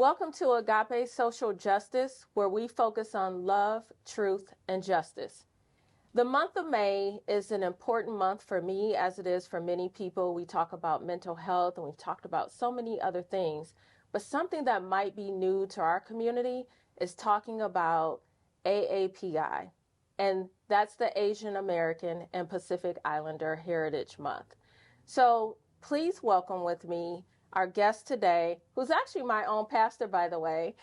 Welcome to AGAPE Social Justice, where we focus on love, truth, and justice. The month of May is an important month for me, as it is for many people. We talk about mental health, and we've talked about so many other things. But something that might be new to our community is talking about AAPI, and that's the Asian American and Pacific Islander Heritage Month. So please welcome with me our guest today, who's actually my own pastor, by the way,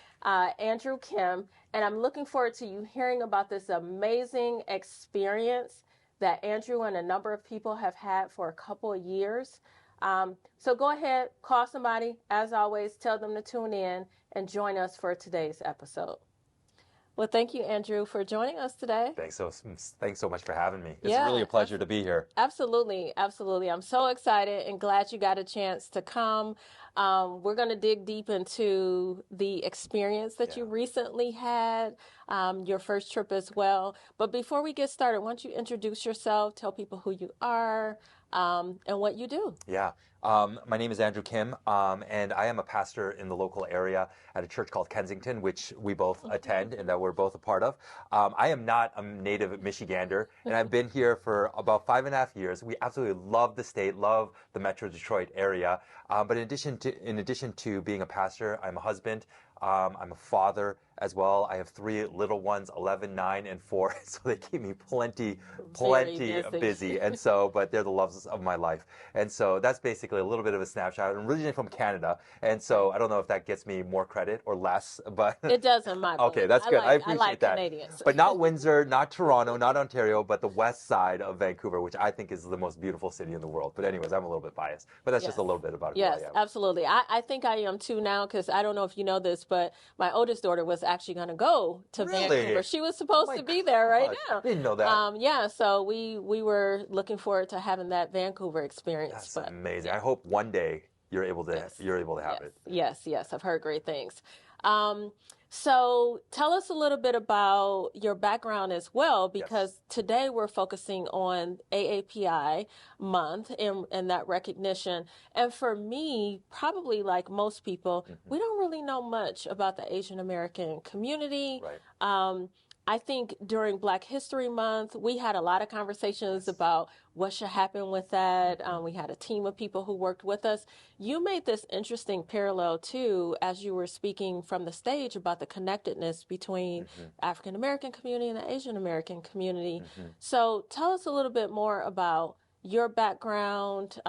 Andrew Kim. And I'm looking forward to you hearing about this amazing experience that Andrew and a number of people have had for a couple of years. So go ahead, call somebody. As always, tell them to tune in and join us for today's episode. Well, thank you, Andrew, for joining us today. Thanks so much for having me. It's really a pleasure to be here. Absolutely. Absolutely. I'm so excited and glad you got a chance to come. We're going to dig deep into the experience that you recently had, your first trip as well. But before we get started, why don't you introduce yourself, tell people who you are, and what you do. Yeah. My name is Andrew Kim, and I am a pastor in the local area at a church called Kensington, which we both attend and that we're both a part of. I am not a native Michigander, and I've been here for about 5.5 years. We absolutely love the state, love the Metro Detroit area. But in addition to being a pastor, I'm a husband. I'm a father as well. I have 3 little ones, 11, 9, and 4. So they keep me plenty busy. And so, but they're the loves of my life. And so that's basically a little bit of a snapshot. I'm originally from Canada. And so I don't know if that gets me more credit or less, but it doesn't matter. Okay, that's good. I appreciate that. Canadians. But not Windsor, not Toronto, not Ontario, but the west side of Vancouver, which I think is the most beautiful city in the world. But anyways, I'm a little bit biased. But that's just a little bit about who I am. Yes, absolutely. I think I am too now, because I don't know if you know this, but my oldest daughter was actually going to go to Vancouver. She was supposed to be there right now. I didn't know that. So we were looking forward to having that Vancouver experience. That's amazing. I hope one day you're able to have it. Yes, I've heard great things. So tell us a little bit about your background as well, because today we're focusing on AAPI month and that recognition. And for me, probably like most people, we don't really know much about the Asian American community. Right. I think during Black History Month, we had a lot of conversations about what should happen with that. We had a team of people who worked with us. You made this interesting parallel, too, as you were speaking from the stage about the connectedness between the African American community and the Asian American community. So tell us a little bit more about your background,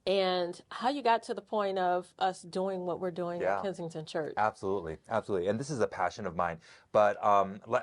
and how you got to the point of us doing what we're doing at Kensington Church. Absolutely. And this is a passion of mine. But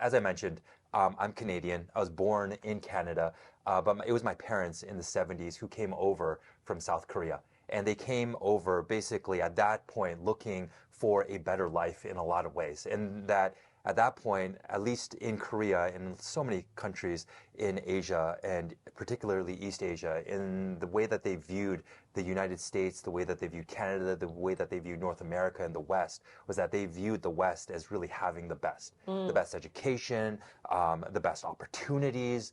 as I mentioned, I'm Canadian. I was born in Canada, but it was my parents in the 70s who came over from South Korea. And they came over basically at that point looking for a better life in a lot of ways. And that at that point, at least in Korea and so many countries in Asia, and particularly East Asia, in the way that they viewed the United States, the way that they viewed Canada, the way that they viewed North America and the West, was that they viewed the West as really having the best education, the best opportunities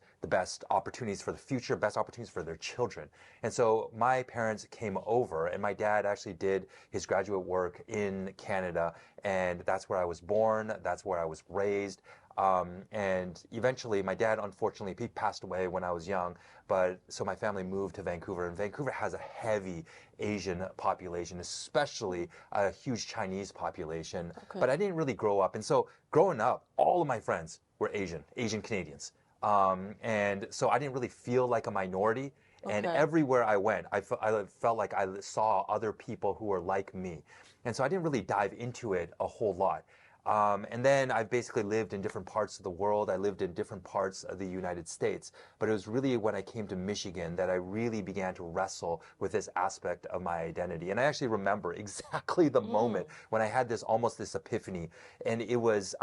for the future, best opportunities for their children. And so my parents came over, and my dad actually did his graduate work in Canada, and that's where I was born, that's where I was raised. And eventually my dad, unfortunately, he passed away when I was young, but so my family moved to Vancouver, and Vancouver has a heavy Asian population, especially a huge Chinese population. But I didn't really grow up. And so growing up, all of my friends were Asian Canadians. And so I didn't really feel like a minority. And everywhere I went, I felt like I saw other people who were like me. And so I didn't really dive into it a whole lot. And then I've basically lived in different parts of the world. I lived in different parts of the United States. But it was really when I came to Michigan that I really began to wrestle with this aspect of my identity. And I actually remember exactly the moment when I had almost this epiphany. And it was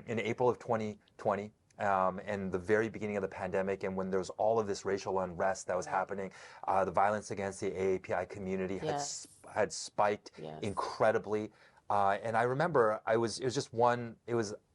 in April of 2020. And the very beginning of the pandemic, and when there was all of this racial unrest that was happening, the violence against the AAPI community had spiked incredibly. And I remember it was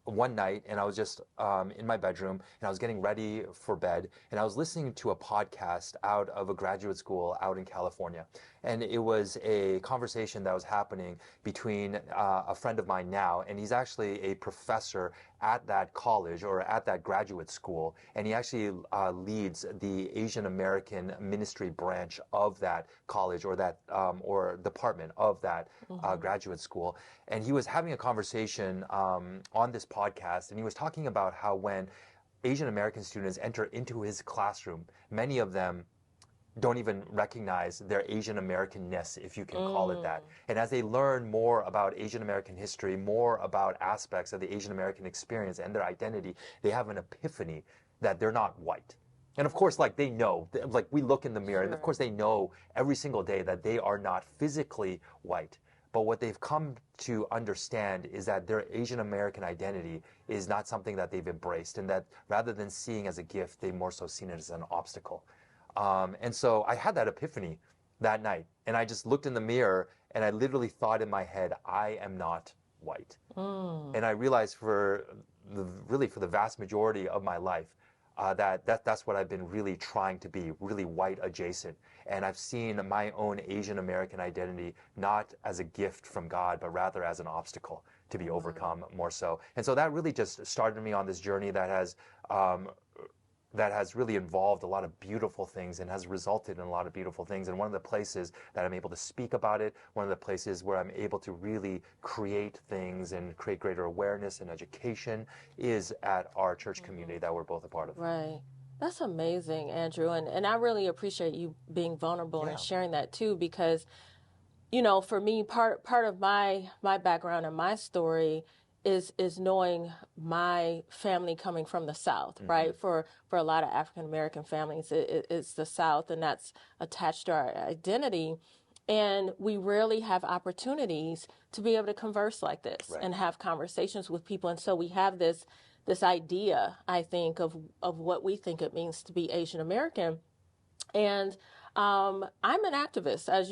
one night, and I was just in my bedroom, and I was getting ready for bed, and I was listening to a podcast out of a graduate school out in California. And it was a conversation that was happening between a friend of mine now, and he's actually a professor at that college or at that graduate school, and he actually leads the Asian American ministry branch of that college or that or department of that graduate school. And he was having a conversation on this podcast, and he was talking about how when Asian American students enter into his classroom, many of them don't even recognize their Asian Americanness, if you can call it that. And as they learn more about Asian American history, more about aspects of the Asian American experience and their identity, they have an epiphany that they're not white. And of course, like they know, like we look in the mirror, and of course they know every single day that they are not physically white. But what they've come to understand is that their Asian American identity is not something that they've embraced, and that rather than seeing as a gift, they more so seen it as an obstacle. And so I had that epiphany that night, and I just looked in the mirror and I literally thought in my head, I am not white. And I realized for the vast majority of my life, that's what I've been really trying to be, really white adjacent. And I've seen my own Asian American identity not as a gift from God, but rather as an obstacle to be overcome more so. And so that really just started me on this journey that has really involved a lot of beautiful things and has resulted in a lot of beautiful things. And one of the places that I'm able to speak about it, one of the places where I'm able to really create things and create greater awareness and education is at our church community that we're both a part of. Right. That's amazing, Andrew. And I really appreciate you being vulnerable and sharing that too, because, you know, for me, part of my background and my story is knowing my family coming from the South, right? For a lot of African American families, it's the South, and that's attached to our identity. And we rarely have opportunities to be able to converse like this and have conversations with people. And so we have this idea, I think, of what we think it means to be Asian American. And I'm an activist, as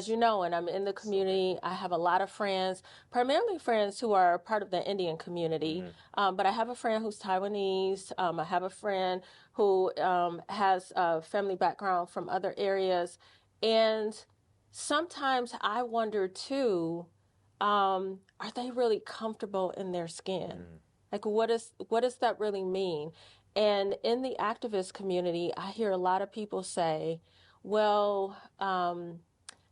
you know, and I'm in the community. I have a lot of friends, primarily friends who are part of the Indian community. But I have a friend who's Taiwanese. I have a friend who has a family background from other areas. And sometimes I wonder too, are they really comfortable in their skin? Like, what does that really mean? And in the activist community, I hear a lot of people say, well, I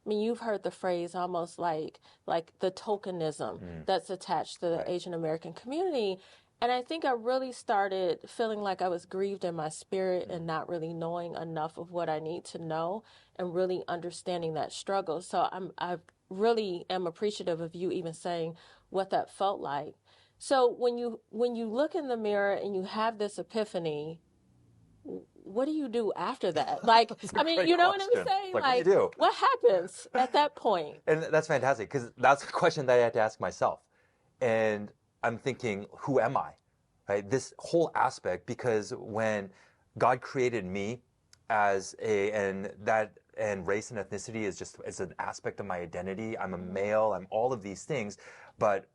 mean, you've heard the phrase almost like the tokenism that's attached to the Asian American community. And I think I really started feeling like I was grieved in my spirit and not really knowing enough of what I need to know and really understanding that struggle. So I really am appreciative of you even saying what that felt like. So when you look in the mirror and you have this epiphany, what do you do after that? Like, I mean, you know what I'm saying? Like, what do you do? What happens at that point? And that's fantastic, because that's a question that I had to ask myself. And I'm thinking, who am I? Right? This whole aspect, because when God created me and race and ethnicity is an aspect of my identity. I'm a male, I'm all of these things, but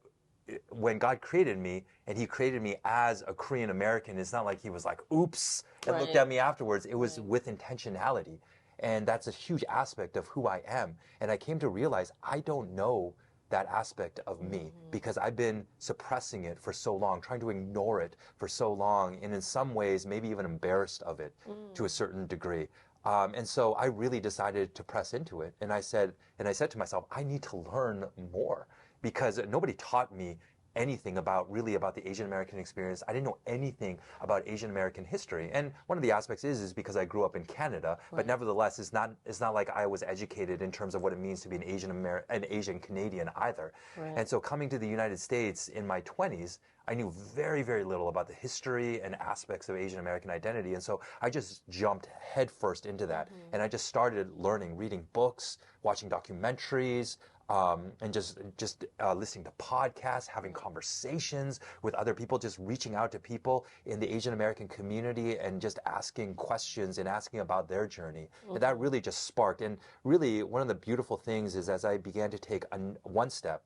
when God created me and he created me as a Korean American, it's not like he was like, oops, and looked at me afterwards. It was with intentionality. And that's a huge aspect of who I am. And I came to realize I don't know that aspect of me because I've been suppressing it for so long, trying to ignore it for so long, and in some ways, maybe even embarrassed of it to a certain degree. And so I really decided to press into it. And I said to myself, I need to learn more, because nobody taught me anything about the Asian American experience. I didn't know anything about Asian American history. And one of the aspects is because I grew up in Canada, but nevertheless, it's not like I was educated in terms of what it means to be an Asian Canadian either. And so coming to the United States in my 20s, I knew very, very little about the history and aspects of Asian American identity. And so I just jumped headfirst into that. And I just started learning, reading books, watching documentaries, and just listening to podcasts, having conversations with other people, just reaching out to people in the Asian American community and just asking questions and asking about their journey. And that really just sparked. And really, one of the beautiful things is as I began to take one step,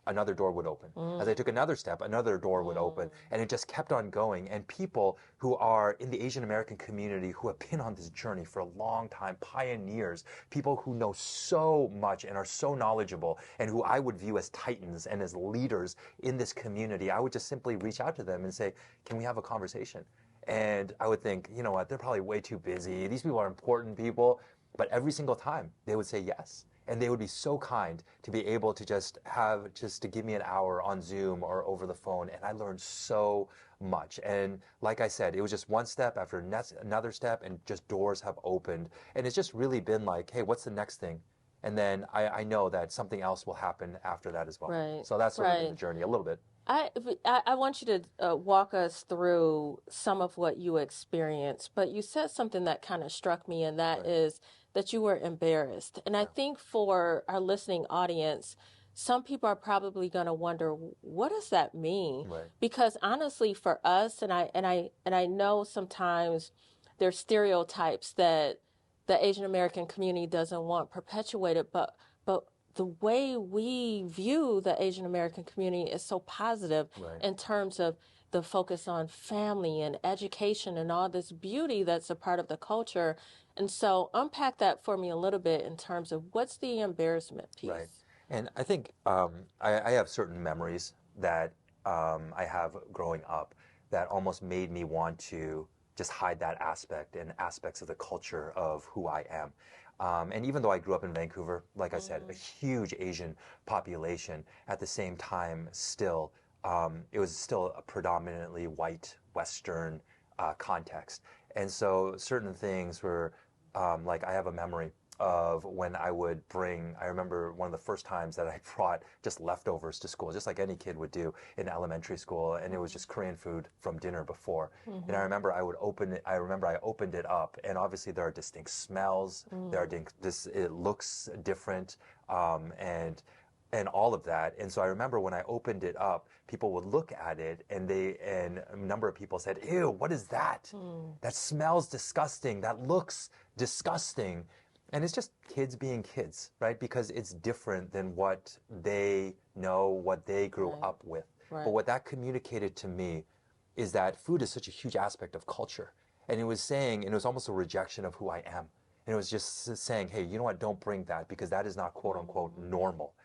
another door would open. As I took another step, another door would open. And it just kept on going. And people who are in the Asian American community who have been on this journey for a long time, pioneers, people who know so much and are so knowledgeable, and who I would view as titans and as leaders in this community, I would just simply reach out to them and say, can we have a conversation? And I would think, you know what, they're probably way too busy. These people are important people. But every single time they would say yes. And they would be so kind to be able to just to give me an hour on Zoom or over the phone. And I learned so much. And like I said, it was just one step after another step, and just doors have opened. And it's just really been like, hey, what's the next thing? And then I know that something else will happen after that as well. Right. So that's sort of been the journey a little bit. I want you to walk us through some of what you experienced, but you said something that kind of struck me, and that is that you were embarrassed. And I think for our listening audience, some people are probably going to wonder, what does that mean? Right. Because honestly, for us, and I know sometimes there's stereotypes that the Asian American community doesn't want perpetuated, but the way we view the Asian American community is so positive in terms of the focus on family and education and all this beauty that's a part of the culture. And so unpack that for me a little bit in terms of what's the embarrassment piece. Right. And I think I have certain memories that I have growing up that almost made me want to just hide that aspect and aspects of the culture of who I am. And even though I grew up in Vancouver, like I said, a huge Asian population, at the same time, still, it was still a predominantly white, Western context. And so certain things were, like I have a memory of when I remember one of the first times that I brought just leftovers to school, just like any kid would do in elementary school, and it was just Korean food from dinner before. And I remember I opened it up, and obviously there are distinct smells, it looks different, and all of that. And so I remember when I opened it up, people would look at it, and a number of people said, "Ew, what is that? That smells disgusting. That looks disgusting." And it's just kids being kids, right? Because it's different than what they know, what they grew up with. But what that communicated to me is that food is such a huge aspect of culture. And it was almost a rejection of who I am. And it was just saying, hey, you know what, don't bring that, because that is not quote unquote normal.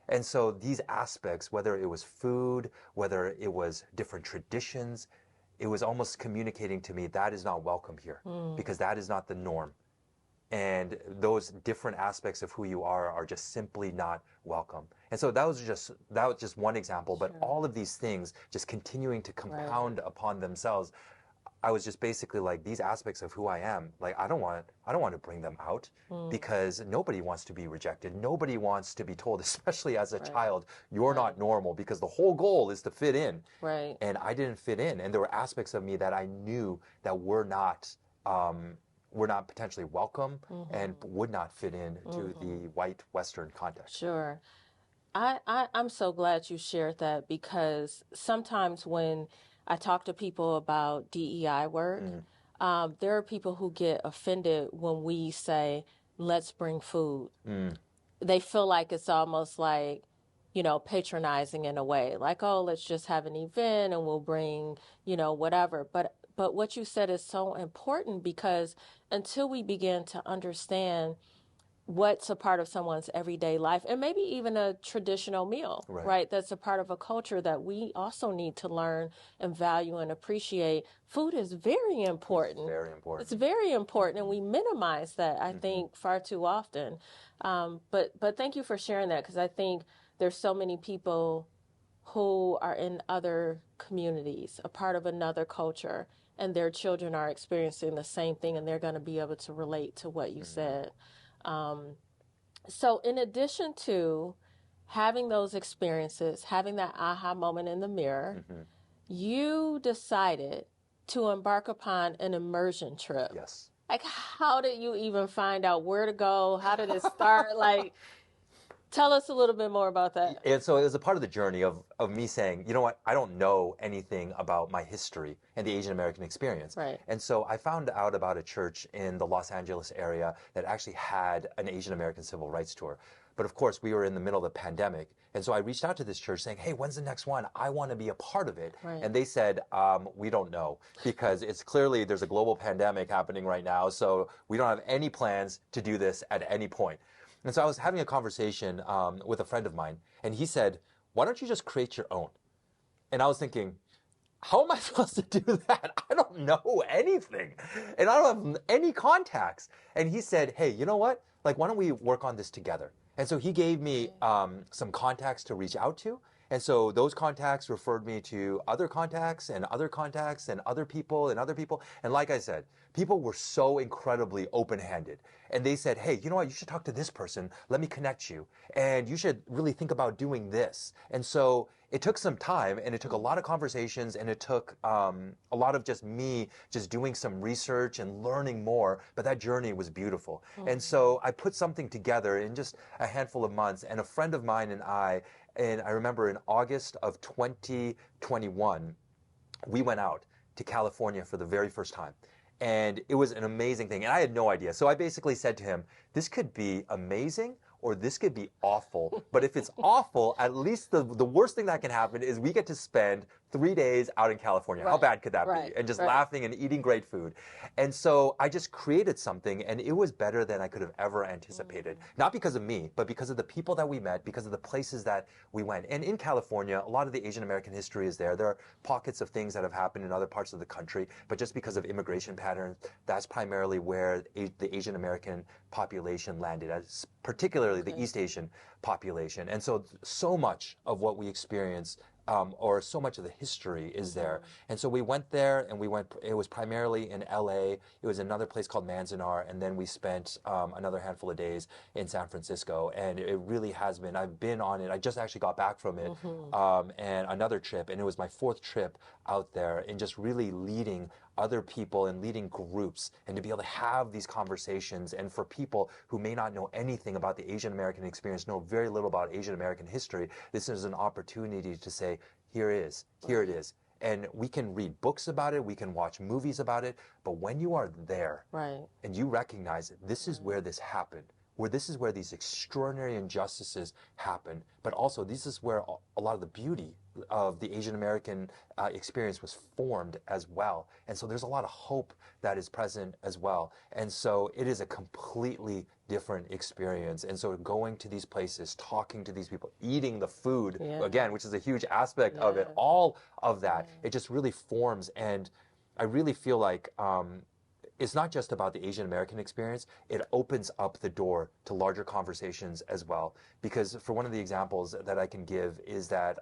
And so these aspects, whether it was food, whether it was different traditions, it was almost communicating to me that is not welcome here, because that is not the norm. And those different aspects of who you are just simply not welcome. And so that was just one example, but all of these things just continuing to compound upon themselves. I was just basically like, these aspects of who I am, like I don't want to bring them out, because nobody wants to be rejected. Nobody wants to be told, especially as a child, you're not normal, because the whole goal is to fit in. Right. And I didn't fit in, and there were aspects of me that I knew that were not potentially welcome and would not fit in to the white Western context. Sure. I'm so glad you shared that, because sometimes when I talk to people about DEI work, there are people who get offended when we say, let's bring food. They feel like it's almost like, patronizing in a way, like, oh, let's just have an event and we'll bring, whatever. But what you said is so important, because until we begin to understand what's a part of someone's everyday life, and maybe even a traditional meal, right? That's a part of a culture that we also need to learn and value and appreciate. Food is very important. It's very important. It's very important, and we minimize that, I think, far too often. But thank you for sharing that, because I think there's so many people who are in other communities, a part of another culture, and their children are experiencing the same thing, and they're going to be able to relate to what you said. So in addition to having those experiences, having that aha moment in the mirror, you decided to embark upon an immersion trip. Yes. Like, how did you even find out where to go? How did it start? Like, tell us a little bit more about that. And so it was a part of the journey of me saying, you know what, I don't know anything about my history and the Asian American experience. Right. And so I found out about a church in the Los Angeles area that actually had an Asian American civil rights tour. But of course, we were in the middle of the pandemic. And so I reached out to this church saying, hey, when's the next one? I want to be a part of it. Right. And they said, we don't know, because it's clearly there's a global pandemic happening right now. So we don't have any plans to do this at any point. And so I was having a conversation with a friend of mine, and he said, why don't you just create your own? And I was thinking, how am I supposed to do that? I don't know anything, and I don't have any contacts. And he said, hey, you know what? Like, why don't we work on this together? And so he gave me some contacts to reach out to. And so those contacts referred me to other contacts and other contacts and other people and other people. And like I said, people were so incredibly open-handed. And they said, hey, you know what? You should talk to this person. Let me connect you. And you should really think about doing this. And so it took some time, and it took a lot of conversations, and it took a lot of just me just doing some research and learning more. But that journey was beautiful. And so I put something together in just a handful of months. And a friend of mine and I remember in August of 2021, we went out to California for the very first time. And it was an amazing thing. And I had no idea. So I basically said to him, this could be amazing, or this could be awful. But if it's awful, at least the worst thing that can happen is we get to spend 3 days out in California. How bad could that be? And just laughing and eating great food. And so I just created something, and it was better than I could have ever anticipated. Not because of me, but because of the people that we met, because of the places that we went. And in California, a lot of the Asian American history is there. There are pockets of things that have happened in other parts of the country, but just because of immigration patterns, that's primarily where the Asian American population landed, as particularly the East Asian population. And so much of what we experience, or so much of the history is there. And so we went there, and it was primarily in LA. It was another place called Manzanar, and then we spent another handful of days in San Francisco. And it really has been, I've been on it. I just actually got back from it, and another trip, and it was my 4th trip out there, and just really leading other people and leading groups, and to be able to have these conversations. And for people who may not know anything about the Asian American experience, know very little about Asian American history, this is an opportunity to say, here it is. And we can read books about it, we can watch movies about it, but when you are there and you recognize it, this is where this happened, this is where these extraordinary injustices happen, but also this is where a lot of the beauty of the Asian American experience was formed as well. And so there's a lot of hope that is present as well. And so it is a completely different experience. And so going to these places, talking to these people, eating the food, again, which is a huge aspect of it, all of that, it just really forms. And I really feel like it's not just about the Asian American experience, it opens up the door to larger conversations as well. Because for one of the examples that I can give is that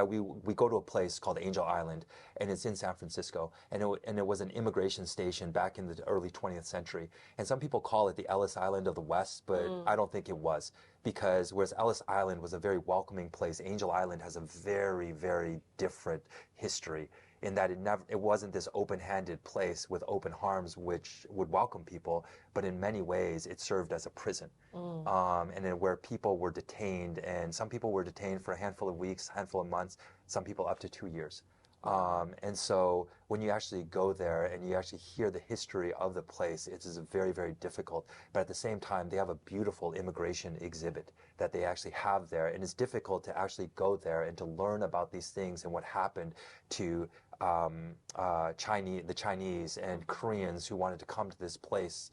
we go to a place called Angel Island, and it's in San Francisco, and it was an immigration station back in the early 20th century. And some people call it the Ellis Island of the West, but I don't think it was, because whereas Ellis Island was a very welcoming place, Angel Island has a very, very different history, in that it wasn't this open-handed place with open arms which would welcome people, but in many ways it served as a prison, and where people were detained, and some people were detained for a handful of weeks, handful of months, some people up to 2 years. And so when you actually go there and you actually hear the history of the place, it is very, very difficult. But at the same time, they have a beautiful immigration exhibit that they actually have there. And it's difficult to actually go there and to learn about these things and what happened to the Chinese and Koreans who wanted to come to this place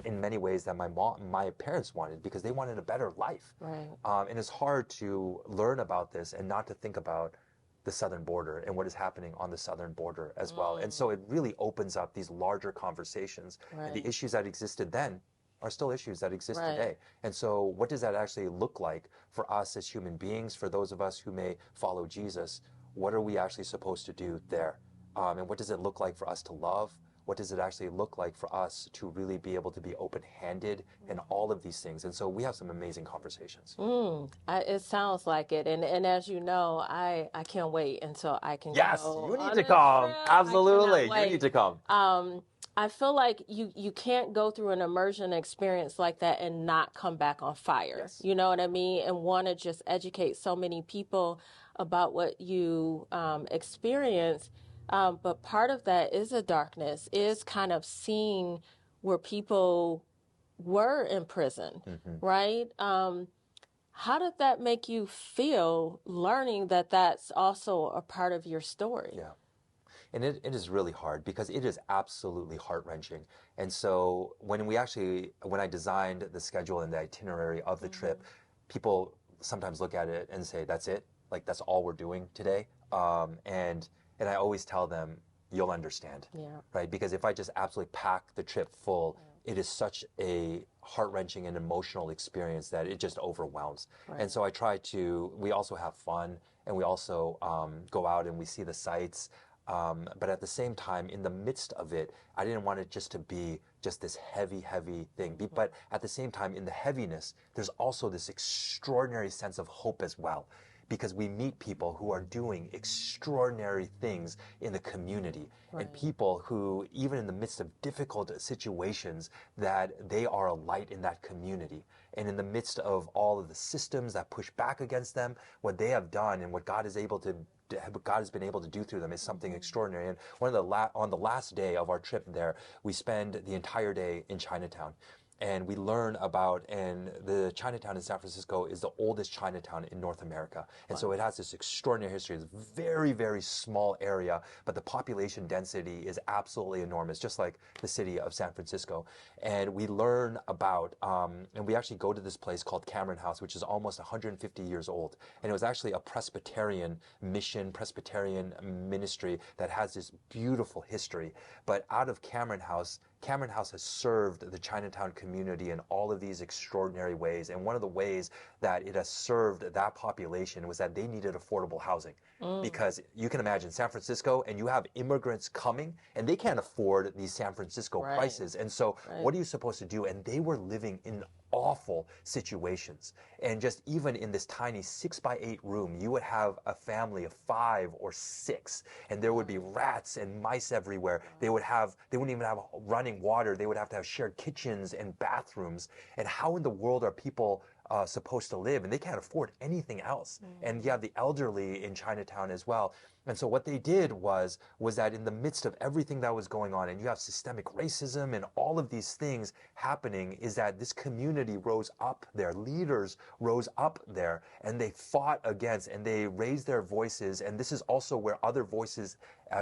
in many ways that my parents wanted, because they wanted a better life. And it's hard to learn about this and not to think about the southern border and what is happening on the southern border as well. And so it really opens up these larger conversations. And the issues that existed then are still issues that exist today. And so what does that actually look like for us as human beings, for those of us who may follow Jesus? What are we actually supposed to do there? And what does it look like for us to love? What does it actually look like for us to really be able to be open-handed and all of these things? And so we have some amazing conversations. It sounds like it. And as you know, I can't wait until I can go. You need to come. Absolutely. You need to come. I feel like you can't go through an immersion experience like that and not come back on fire. You know what I mean? And want to just educate so many people about what you experience. But part of that is a darkness, is kind of seeing where people were in prison, Mm-hmm. right? How did that make you feel learning that that's also a part of your story? Yeah. And it is really hard because it is absolutely heart-wrenching. And so when I designed the schedule and the itinerary of the trip, people sometimes look at it and say, that's it? Like, that's all we're doing today? And I always tell them, you'll understand, Yeah. right? Because if I just absolutely pack the trip full, it is such a heart-wrenching and emotional experience that it just overwhelms. Right. And so we also have fun, and we also go out and we see the sights. But at the same time, in the midst of it, I didn't want it just to be just this heavy, heavy thing. But at the same time, in the heaviness, there's also this extraordinary sense of hope as well, because we meet people who are doing extraordinary things in the community, and people who, even in the midst of difficult situations, that they are a light in that community. And in the midst of all of the systems that push back against them, what they have done and what God has been able to do through them is something extraordinary. And on the last day of our trip there, we spend the entire day in Chinatown. And we learn and the Chinatown in San Francisco is the oldest Chinatown in North America. And so it has this extraordinary history. It's a very, very small area, but the population density is absolutely enormous, just like the city of San Francisco. And we learn and we actually go to this place called Cameron House, which is almost 150 years old. And it was actually a Presbyterian Presbyterian ministry that has this beautiful history. But out of Cameron House has served the Chinatown community in all of these extraordinary ways. And one of the ways that it has served that population was that they needed affordable housing. Because you can imagine San Francisco, and you have immigrants coming, and they can't afford these San Francisco prices. And so what are you supposed to do? And they were living in awful situations. And just even in this tiny 6x8 room, you would have a family of 5 or 6, and there would be rats and mice everywhere. They wouldn't even have running water. They would have to have shared kitchens and bathrooms. And how in the world are people supposed to live? And they can't afford anything else. And you have the elderly in Chinatown as well. And so what they did was that in the midst of everything that was going on, and you have systemic racism and all of these things happening, is that this community rose up there. Leaders rose up there, and they fought against, and they raised their voices. And this is also where other voices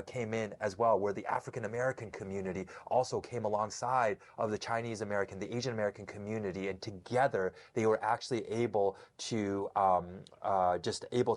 came in as well, where the African American community also came alongside of the Chinese American, the Asian American community, and together they were actually able to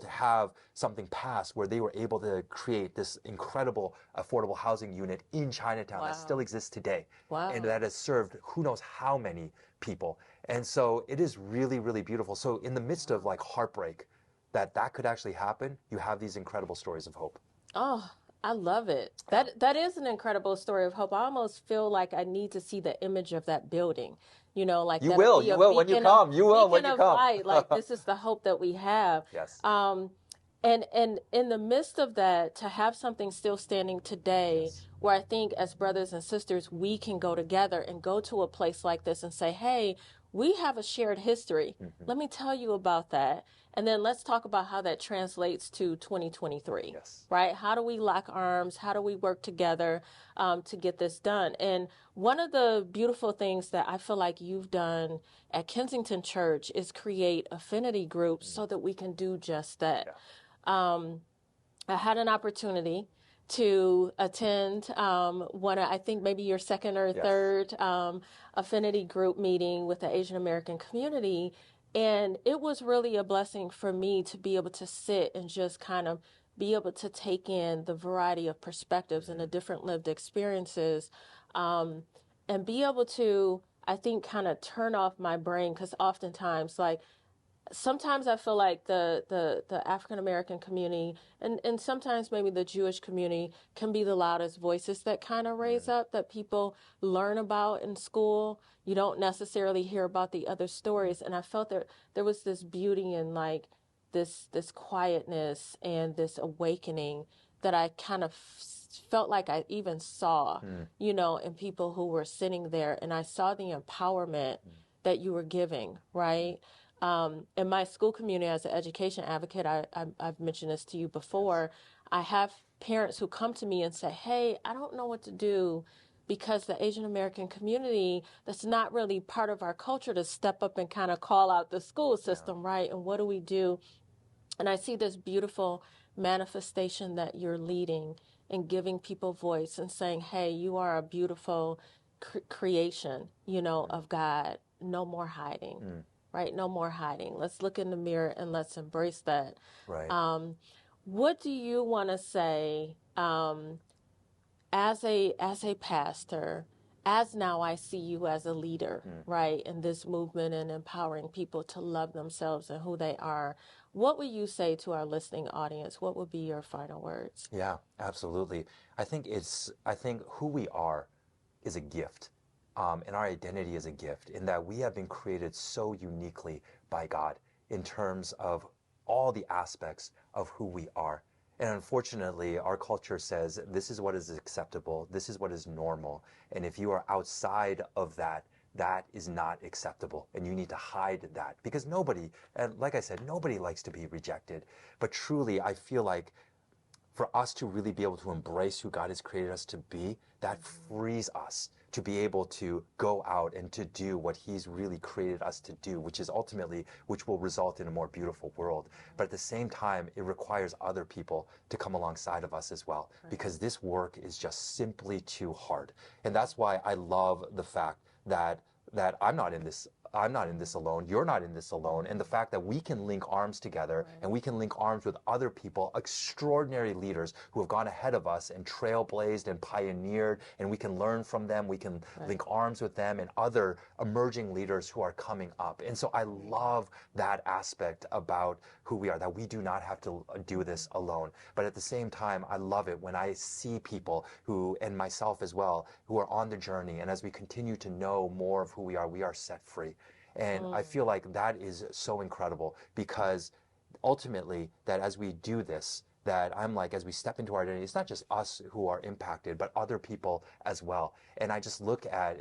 have something pass where they were able to create this incredible affordable housing unit in Chinatown that still exists today, and that has served who knows how many people. And so it is really, really beautiful. So in the midst of like heartbreak that could actually happen, you have these incredible stories of hope. Oh, I love it. That is an incredible story of hope. I almost feel like I need to see the image of that building. Like you will when you come. You will when you come. Light. Like this is the hope that we have. Yes. And in the midst of that, to have something still standing today, where I think as brothers and sisters, we can go together and go to a place like this and say, hey, we have a shared history. Let me tell you about that. And then let's talk about how that translates to 2023, right? How do we lock arms? How do we work together to get this done? And one of the beautiful things that I feel like you've done at Kensington Church is create affinity groups so that we can do just that. I had an opportunity to attend I think maybe your second or third affinity group meeting with the Asian American community. And it was really a blessing for me to be able to sit and just kind of be able to take in the variety of perspectives and the different lived experiences, and be able to, I think, kind of turn off my brain, because oftentimes, like, sometimes I feel like the African American community and sometimes maybe the Jewish community can be the loudest voices that kind of raise up, that people learn about in school. You don't necessarily hear about the other stories. And I felt that there was this beauty in like this quietness and this awakening that I kind of felt like I even saw, in people who were sitting there, and I saw the empowerment that you were giving, right? In my school community as an education advocate, I've mentioned this to you before, I have parents who come to me and say, hey, I don't know what to do because the Asian American community, that's not really part of our culture to step up and kind of call out the school system, right? And what do we do? And I see this beautiful manifestation that you're leading and giving people voice and saying, hey, you are a beautiful creation, of God. No more hiding, right? No more hiding. Let's look in the mirror and let's embrace that. Right. What do you want to say as a pastor, as now I see you as a leader, right, in this movement and empowering people to love themselves and who they are? What would you say to our listening audience? What would be your final words? Yeah, absolutely. I think who we are is a gift. And our identity is a gift in that we have been created so uniquely by God in terms of all the aspects of who we are. And unfortunately, our culture says this is what is acceptable, this is what is normal. And if you are outside of that, that is not acceptable. And you need to hide that because nobody, and like I said, nobody likes to be rejected. But truly, I feel like for us to really be able to embrace who God has created us to be, that frees us to be able to go out and to do what He's really created us to do, which will result in a more beautiful world. But at the same time, it requires other people to come alongside of us as well, because this work is just simply too hard. And that's why I love the fact that I'm not in this alone, you're not in this alone, and the fact that we can link arms together and we can link arms with other people, extraordinary leaders who have gone ahead of us and trailblazed and pioneered, and we can learn from them, we can link arms with them and other emerging leaders who are coming up. And so I love that aspect about who we are, that we do not have to do this alone. But at the same time, I love it when I see people who, and myself as well, who are on the journey, and as we continue to know more of who we are set free. And I feel like that is so incredible, because ultimately that as we do this, that I'm like, as we step into our identity, it's not just us who are impacted, but other people as well. And I just look at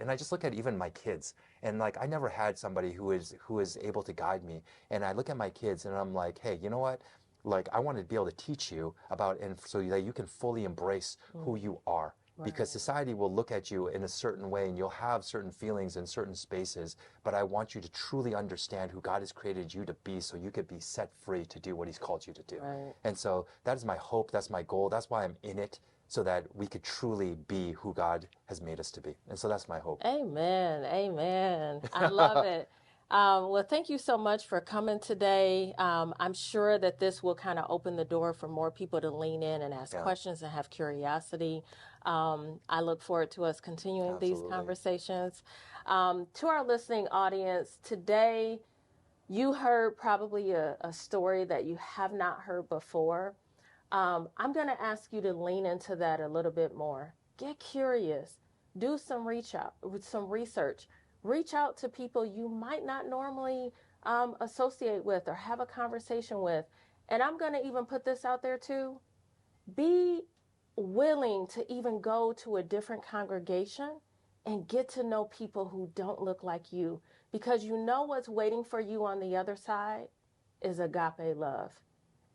even my kids, and like, I never had somebody who is able to guide me. And I look at my kids and I'm like, hey, you know what? Like, I want to be able to teach you about, and so that you can fully embrace who you are. Because society will look at you in a certain way and you'll have certain feelings in certain spaces, but I want you to truly understand who God has created you to be, so you could be set free to do what He's called you to do. And so that is my hope, that's my goal, that's why I'm in it, so that we could truly be who God has made us to be. And so that's my hope. Amen. Amen. I love it. Well, thank you so much for coming today. I'm sure that this will kind of open the door for more people to lean in and ask questions and have curiosity. I look forward to us continuing these conversations. To our listening audience, today you heard probably a story that you have not heard before. I'm going to ask you to lean into that a little bit more. Get curious. Do some research. Reach out to people you might not normally associate with or have a conversation with. And I'm going to even put this out there too. Be willing to even go to a different congregation and get to know people who don't look like you, because you know what's waiting for you on the other side is agape love.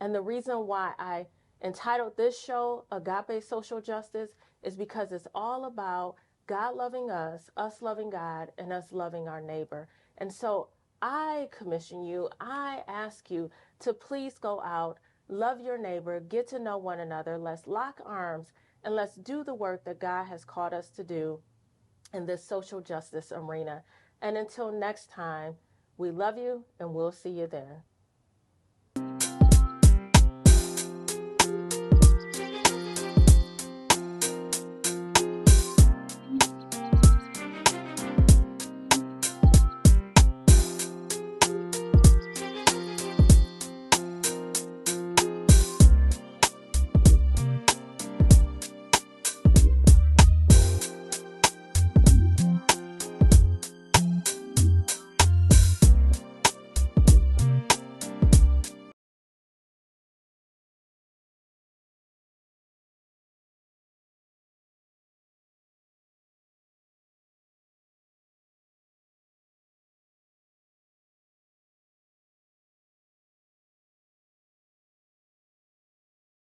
And the reason why I entitled this show Agape Social Justice is because it's all about God loving us loving God, and us loving our neighbor. And so I commission you, I ask you to please go out, love your neighbor, get to know one another. Let's lock arms and let's do the work that God has called us to do in this social justice arena. And until next time, we love you and we'll see you then.